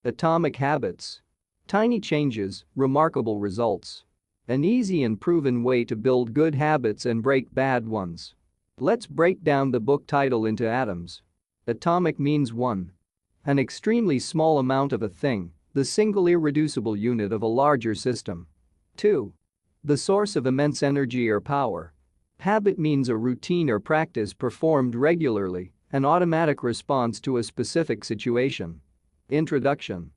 Atomic habits. Tiny changes, remarkable results. An easy and proven way to build good habits and break bad ones. Let's break down the book title into atoms. Atomic means one. An extremely small amount of a thing, the single irreducible unit of a larger system. 2. The source of immense energy or power. Habit means a routine or practice performed regularly, an automatic response to a specific situation. Introduction.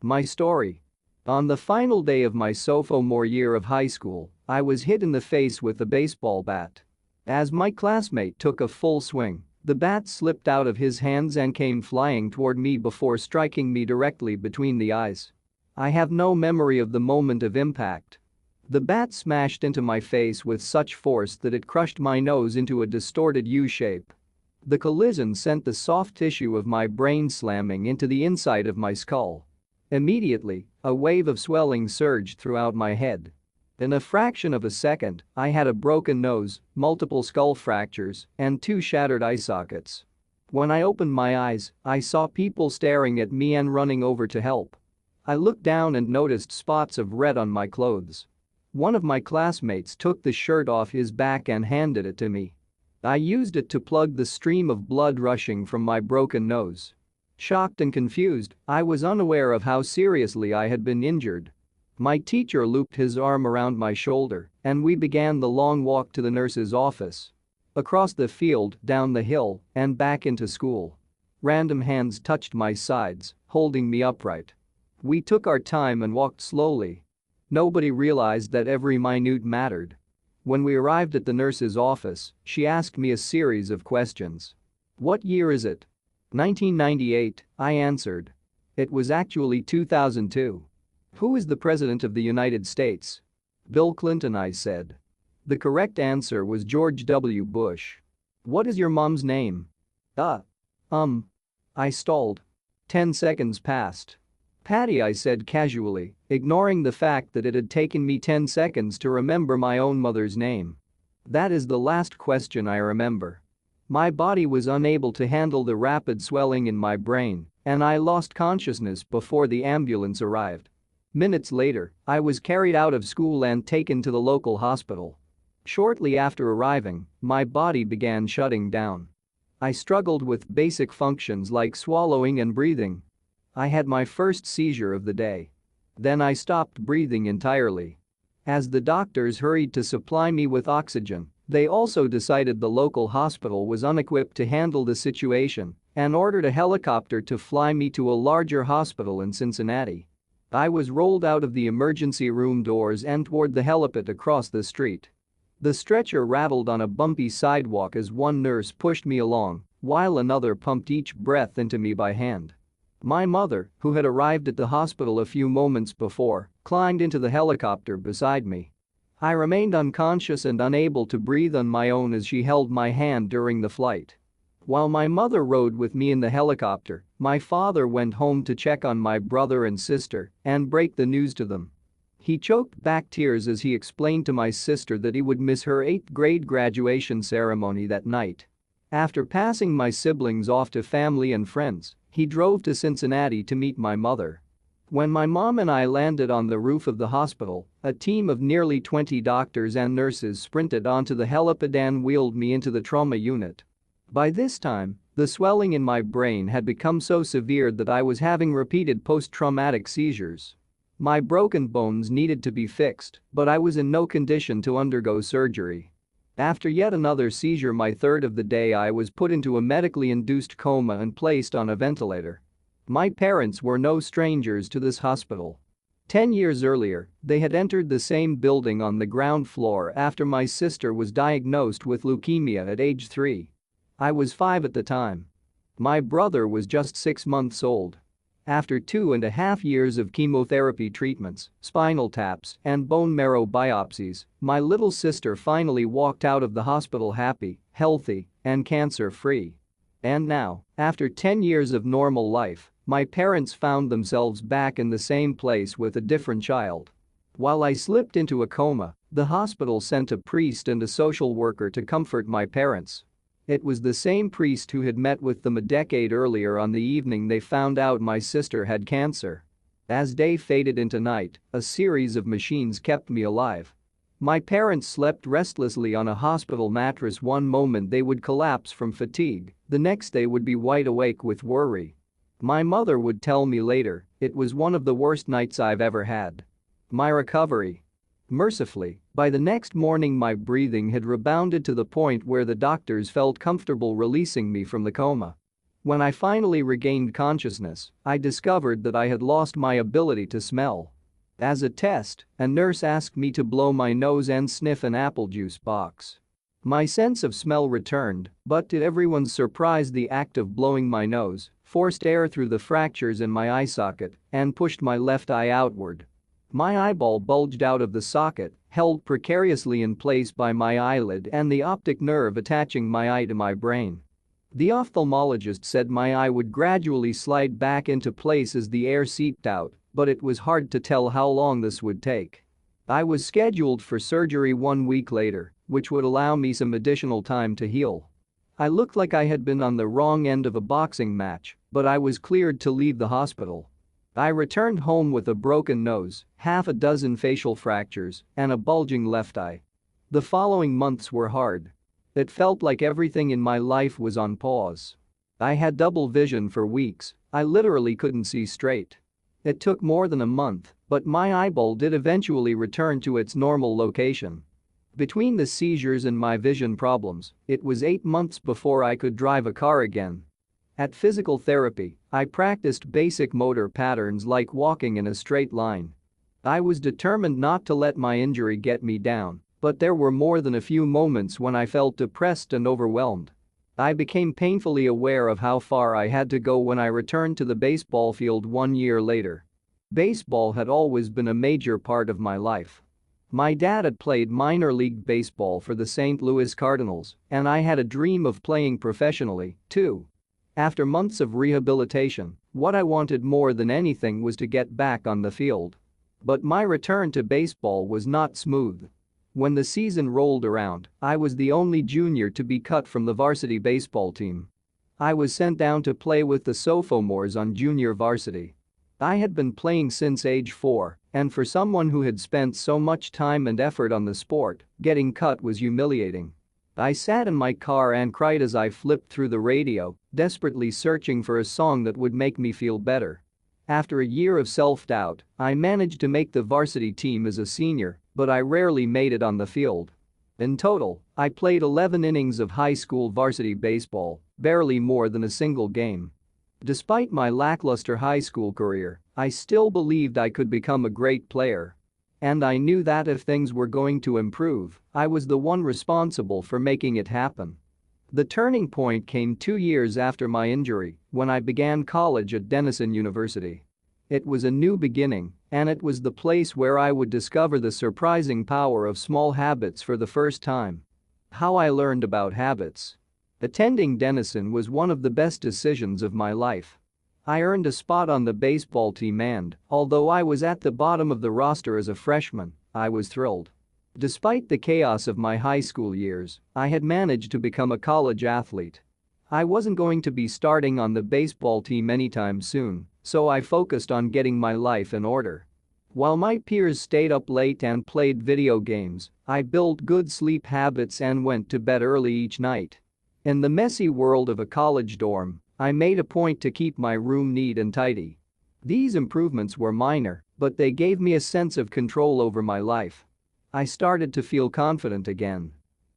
My story. On the final day of my sophomore year of high school, I was hit in the face with a baseball bat. As my classmate took a full swing, the bat slipped out of his hands and came flying toward me before striking me directly between the eyes. I have no memory of the moment of impact. The bat smashed into my face with such force that it crushed my nose into a distorted U-shape. The collision sent the soft tissue of my brain slamming into the inside of my skull. Immediately, a wave of swelling surged throughout my head. In a fraction of a second, I had a broken nose, multiple skull fractures, and 2 shattered eye sockets. When I opened my eyes, I saw people staring at me and running over to help. I looked down and noticed spots of red on my clothes. One of my classmates took the shirt off his back and handed it to me. I used it to plug the stream of blood rushing from my broken nose. Shocked and confused, I was unaware of how seriously I had been injured. My teacher looped his arm around my shoulder, and we began the long walk to the nurse's office. Across the field, down the hill, and back into school. Random hands touched my sides, holding me upright. We took our time and walked slowly. Nobody realized that every minute mattered. When we arrived at the nurse's office, she asked me a series of questions. "What year is it?" 1998, I answered. It was actually 2002. "Who is the President of the United States?" "Bill Clinton," I said. The correct answer was George W. Bush. "What is your mom's name?" I stalled. 10 seconds passed. "Patty," I said casually, ignoring the fact that it had taken me 10 seconds to remember my own mother's name. That is the last question I remember. My body was unable to handle the rapid swelling in my brain, and I lost consciousness before the ambulance arrived. Minutes later, I was carried out of school and taken to the local hospital. Shortly after arriving, my body began shutting down. I struggled with basic functions like swallowing and breathing. I had my first seizure of the day. Then I stopped breathing entirely. As the doctors hurried to supply me with oxygen, they also decided the local hospital was unequipped to handle the situation and ordered a helicopter to fly me to a larger hospital in Cincinnati. I was rolled out of the emergency room doors and toward the helipad across the street. The stretcher rattled on a bumpy sidewalk as one nurse pushed me along, while another pumped each breath into me by hand. My mother, who had arrived at the hospital a few moments before, climbed into the helicopter beside me. I remained unconscious and unable to breathe on my own as she held my hand during the flight. While my mother rode with me in the helicopter, my father went home to check on my brother and sister and break the news to them. He choked back tears as he explained to my sister that he would miss her 8th grade graduation ceremony that night. After passing my siblings off to family and friends, he drove to Cincinnati to meet my mother. When my mom and I landed on the roof of the hospital, a team of nearly 20 doctors and nurses sprinted onto the helipad and wheeled me into the trauma unit. By this time, the swelling in my brain had become so severe that I was having repeated post-traumatic seizures. My broken bones needed to be fixed, but I was in no condition to undergo surgery. After yet another seizure, my third of the day, I was put into a medically induced coma and placed on a ventilator. My parents were no strangers to this hospital. 10 years earlier, they had entered the same building on the ground floor after my sister was diagnosed with leukemia at age 3. I was 5 at the time. My brother was just 6 months old. After 2.5 years of chemotherapy treatments, spinal taps, and bone marrow biopsies, my little sister finally walked out of the hospital happy, healthy, and cancer-free. And now, after 10 years of normal life, my parents found themselves back in the same place with a different child. While I slipped into a coma, the hospital sent a priest and a social worker to comfort my parents. It was the same priest who had met with them a decade earlier on the evening they found out my sister had cancer. As day faded into night, a series of machines kept me alive. My parents slept restlessly on a hospital mattress. One moment they would collapse from fatigue, the next they would be wide awake with worry. My mother would tell me later, "It was one of the worst nights I've ever had." My recovery. Mercifully, by the next morning my breathing had rebounded to the point where the doctors felt comfortable releasing me from the coma. When I finally regained consciousness, I discovered that I had lost my ability to smell. As a test, a nurse asked me to blow my nose and sniff an apple juice box. My sense of smell returned, but to everyone's surprise the act of blowing my nose forced air through the fractures in my eye socket and pushed my left eye outward. My eyeball bulged out of the socket, held precariously in place by my eyelid and the optic nerve attaching my eye to my brain. The ophthalmologist said my eye would gradually slide back into place as the air seeped out, but it was hard to tell how long this would take. I was scheduled for surgery 1 week later, which would allow me some additional time to heal. I looked like I had been on the wrong end of a boxing match, but I was cleared to leave the hospital. I returned home with a broken nose, half a dozen facial fractures, and a bulging left eye. The following months were hard. It felt like everything in my life was on pause. I had double vision for weeks, I literally couldn't see straight. It took more than a month, but my eyeball did eventually return to its normal location. Between the seizures and my vision problems, it was 8 months before I could drive a car again. At physical therapy, I practiced basic motor patterns like walking in a straight line. I was determined not to let my injury get me down, but there were more than a few moments when I felt depressed and overwhelmed. I became painfully aware of how far I had to go when I returned to the baseball field 1 year later. Baseball had always been a major part of my life. My dad had played minor league baseball for the St. Louis Cardinals, and I had a dream of playing professionally, too. After months of rehabilitation, what I wanted more than anything was to get back on the field. But my return to baseball was not smooth. When the season rolled around, I was the only junior to be cut from the varsity baseball team. I was sent down to play with the sophomores on junior varsity. I had been playing since age 4, and for someone who had spent so much time and effort on the sport, getting cut was humiliating. I sat in my car and cried as I flipped through the radio, desperately searching for a song that would make me feel better. After a year of self-doubt, I managed to make the varsity team as a senior, but I rarely made it on the field. In total, I played 11 innings of high school varsity baseball, barely more than a single game. Despite my lackluster high school career, I still believed I could become a great player. And I knew that if things were going to improve, I was the one responsible for making it happen. The turning point came 2 years after my injury, when I began college at Denison University. It was a new beginning, and it was the place where I would discover the surprising power of small habits for the first time. How I learned about habits. Attending Denison was one of the best decisions of my life. I earned a spot on the baseball team and, although I was at the bottom of the roster as a freshman, I was thrilled. Despite the chaos of my high school years, I had managed to become a college athlete. I wasn't going to be starting on the baseball team anytime soon, so I focused on getting my life in order. While my peers stayed up late and played video games, I built good sleep habits and went to bed early each night. In the messy world of a college dorm, I made a point to keep my room neat and tidy. These improvements were minor, but they gave me a sense of control over my life. I started to feel confident again.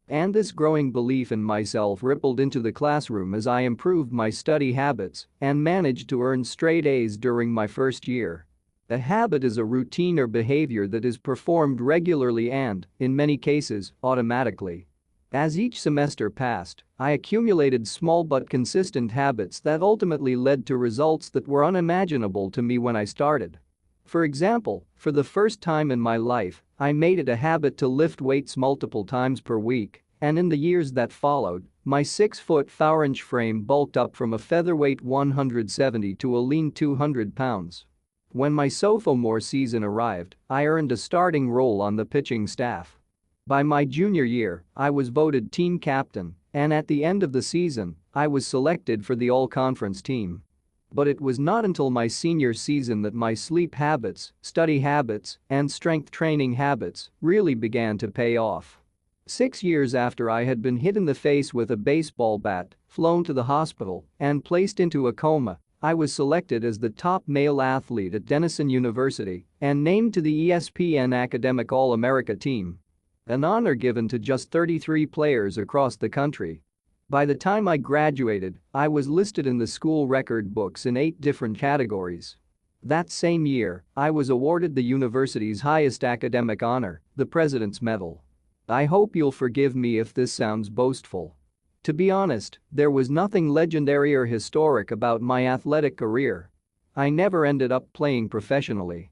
And this growing belief in myself rippled into the classroom as I improved my study habits and managed to earn straight A's during my first year. A habit is a routine or behavior that is performed regularly and, in many cases, automatically. As each semester passed, I accumulated small but consistent habits that ultimately led to results that were unimaginable to me when I started. For example, for the first time in my life, I made it a habit to lift weights multiple times per week, and in the years that followed, my 6-foot 4-inch frame bulked up from a featherweight 170 to a lean 200 pounds. When my sophomore season arrived, I earned a starting role on the pitching staff. By my junior year, I was voted team captain and at the end of the season, I was selected for the all-conference team. But it was not until my senior season that my sleep habits, study habits, and strength training habits really began to pay off. 6 years after I had been hit in the face with a baseball bat, flown to the hospital, and placed into a coma, I was selected as the top male athlete at Denison University and named to the ESPN Academic All-America team. An honor given to just 33 players across the country. By the time I graduated, I was listed in the school record books in 8 different categories. That same year, I was awarded the university's highest academic honor, the President's Medal. I hope you'll forgive me if this sounds boastful. To be honest, there was nothing legendary or historic about my athletic career. I never ended up playing professionally.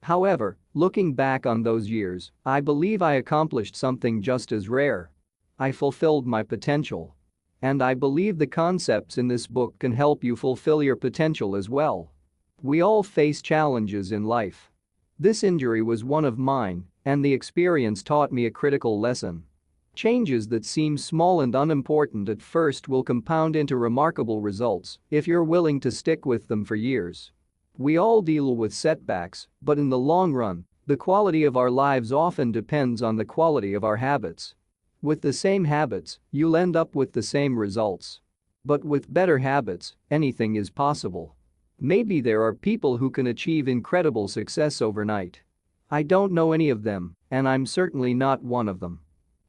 However, looking back on those years, I believe I accomplished something just as rare. I fulfilled my potential. And I believe the concepts in this book can help you fulfill your potential as well. We all face challenges in life. This injury was one of mine, and the experience taught me a critical lesson. Changes that seem small and unimportant at first will compound into remarkable results if you're willing to stick with them for years. We all deal with setbacks, but in the long run, the quality of our lives often depends on the quality of our habits. With the same habits, you'll end up with the same results. But with better habits, anything is possible. Maybe there are people who can achieve incredible success overnight. I don't know any of them, and I'm certainly not one of them.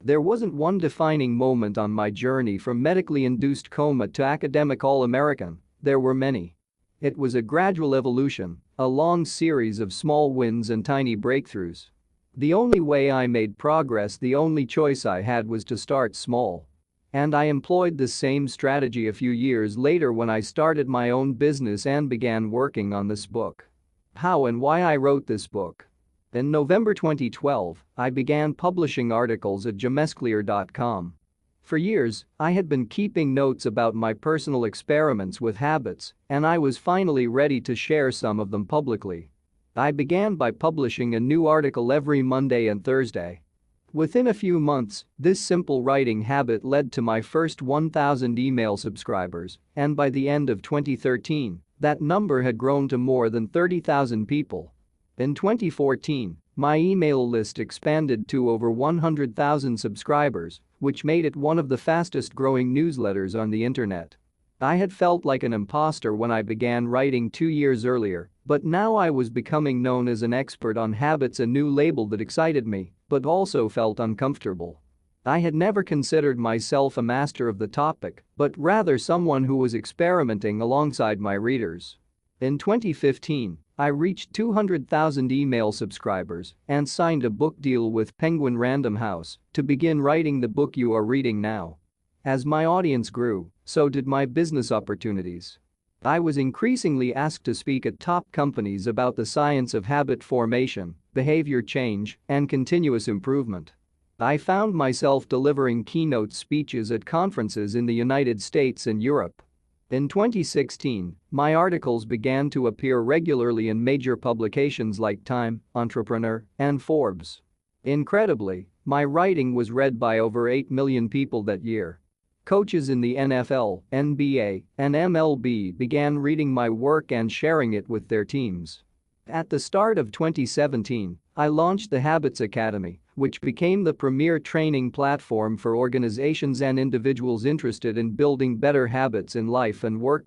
There wasn't one defining moment on my journey from medically induced coma to academic All-American, there were many. It was a gradual evolution, a long series of small wins and tiny breakthroughs. The only way I made progress, the only choice I had was to start small. And I employed the same strategy a few years later when I started my own business and began working on this book. How and why I wrote this book. In November 2012, I began publishing articles at jamesclear.com. For years, I had been keeping notes about my personal experiments with habits, and I was finally ready to share some of them publicly. I began by publishing a new article every Monday and Thursday. Within a few months, this simple writing habit led to my first 1,000 email subscribers, and by the end of 2013, that number had grown to more than 30,000 people. In 2014, my email list expanded to over 100,000 subscribers, which made it one of the fastest-growing newsletters on the internet. I had felt like an imposter when I began writing 2 years earlier, but now I was becoming known as an expert on habits, a new label that excited me, but also felt uncomfortable. I had never considered myself a master of the topic, but rather someone who was experimenting alongside my readers. In 2015, I reached 200,000 email subscribers and signed a book deal with Penguin Random House to begin writing the book you are reading now. As my audience grew, so did my business opportunities. I was increasingly asked to speak at top companies about the science of habit formation, behavior change, and continuous improvement. I found myself delivering keynote speeches at conferences in the United States and Europe. In 2016, my articles began to appear regularly in major publications like Time, Entrepreneur, and Forbes. Incredibly, my writing was read by over 8 million people that year. Coaches in the NFL, NBA, and MLB began reading my work and sharing it with their teams. At the start of 2017, I launched the Habits Academy, which became the premier training platform for organizations and individuals interested in building better habits in life and work.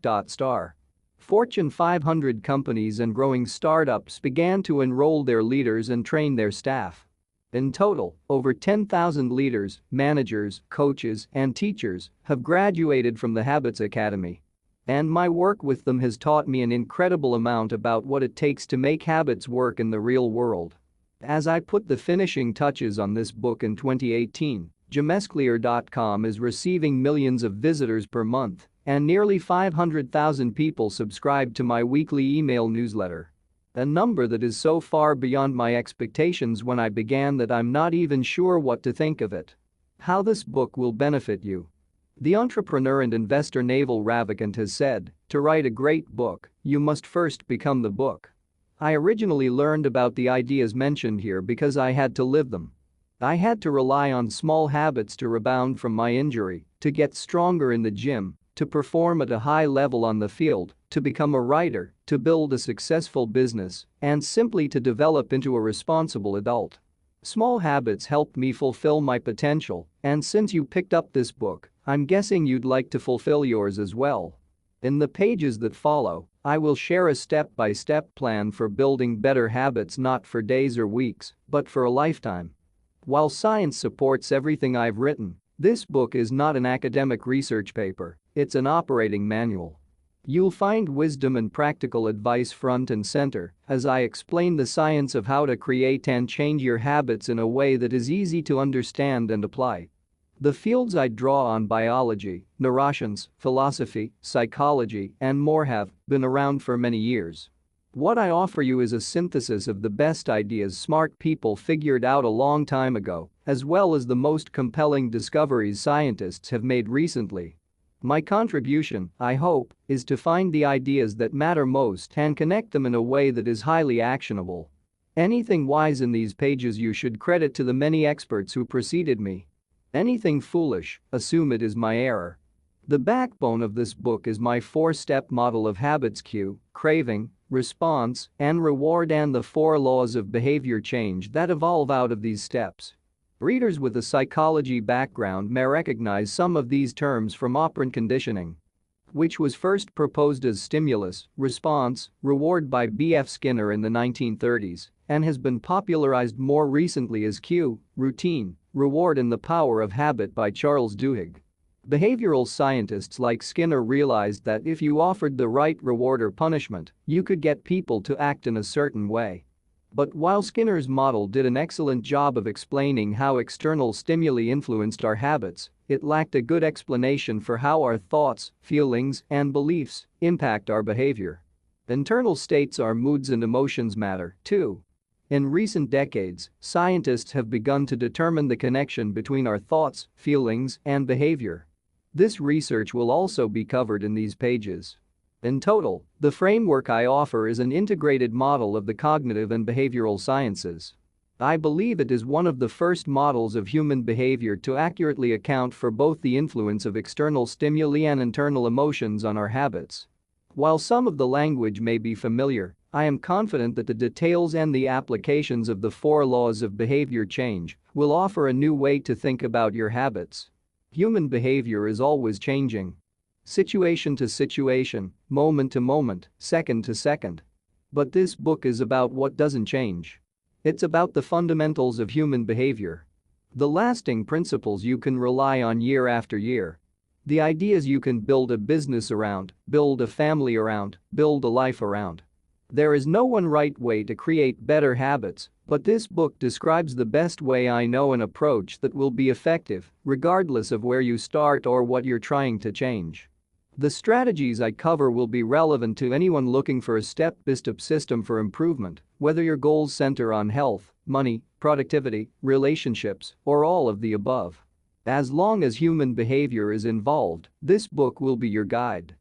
Fortune 500 companies and growing startups began to enroll their leaders and train their staff. In total, over 10,000 leaders, managers, coaches, and teachers have graduated from the Habits Academy. And my work with them has taught me an incredible amount about what it takes to make habits work in the real world. As I put the finishing touches on this book in 2018, jamesclear.com is receiving millions of visitors per month, and nearly 500,000 people subscribe to my weekly email newsletter. A number that is so far beyond my expectations when I began that I'm not even sure what to think of it. How this book will benefit you. The entrepreneur and investor Naval Ravikant has said, to write a great book, you must first become the book. I originally learned about the ideas mentioned here because I had to live them. I had to rely on small habits to rebound from my injury, to get stronger in the gym, to perform at a high level on the field, to become a writer, to build a successful business, and simply to develop into a responsible adult. Small habits helped me fulfill my potential, and since you picked up this book, I'm guessing you'd like to fulfill yours as well. In the pages that follow, I will share a step-by-step plan for building better habits, not for days or weeks, but for a lifetime. While science supports everything I've written, this book is not an academic research paper, it's an operating manual. You'll find wisdom and practical advice front and center as I explain the science of how to create and change your habits in a way that is easy to understand and apply. The fields I draw on, biology, neuroscience, philosophy, psychology, and more, have been around for many years. What I offer you is a synthesis of the best ideas smart people figured out a long time ago, as well as the most compelling discoveries scientists have made recently. My contribution, I hope, is to find the ideas that matter most and connect them in a way that is highly actionable. Anything wise in these pages you should credit to the many experts who preceded me. Anything foolish, assume it is my error. The backbone of this book is my 4-step model of habits: cue, craving, response, and reward, and the 4 laws of behavior change that evolve out of these steps. Readers with a psychology background may recognize some of these terms from operant conditioning, which was first proposed as stimulus, response, reward by B.F. Skinner in the 1930s and has been popularized more recently as cue, routine, reward, and the power of habit by Charles Duhigg. Behavioral scientists like Skinner realized that if you offered the right reward or punishment, you could get people to act in a certain way. But while Skinner's model did an excellent job of explaining how external stimuli influenced our habits, it lacked a good explanation for how our thoughts, feelings, and beliefs impact our behavior. Internal states, our moods and emotions, matter too. In recent decades, scientists have begun to determine the connection between our thoughts, feelings, and behavior. This research will also be covered in these pages. In total, the framework I offer is an integrated model of the cognitive and behavioral sciences. I believe it is one of the first models of human behavior to accurately account for both the influence of external stimuli and internal emotions on our habits. While some of the language may be familiar, I am confident that the details and the applications of the 4 laws of behavior change will offer a new way to think about your habits. Human behavior is always changing. Situation to situation, moment to moment, second to second. But this book is about what doesn't change. It's about the fundamentals of human behavior. The lasting principles you can rely on year after year. The ideas you can build a business around, build a family around, build a life around. There is no one right way to create better habits, but this book describes the best way I know, an approach that will be effective regardless of where you start or what you're trying to change. The strategies I cover will be relevant to anyone looking for a step-by-step system for improvement, whether your goals center on health, money, productivity, relationships, or all of the above. As long as human behavior is involved, this book will be your guide.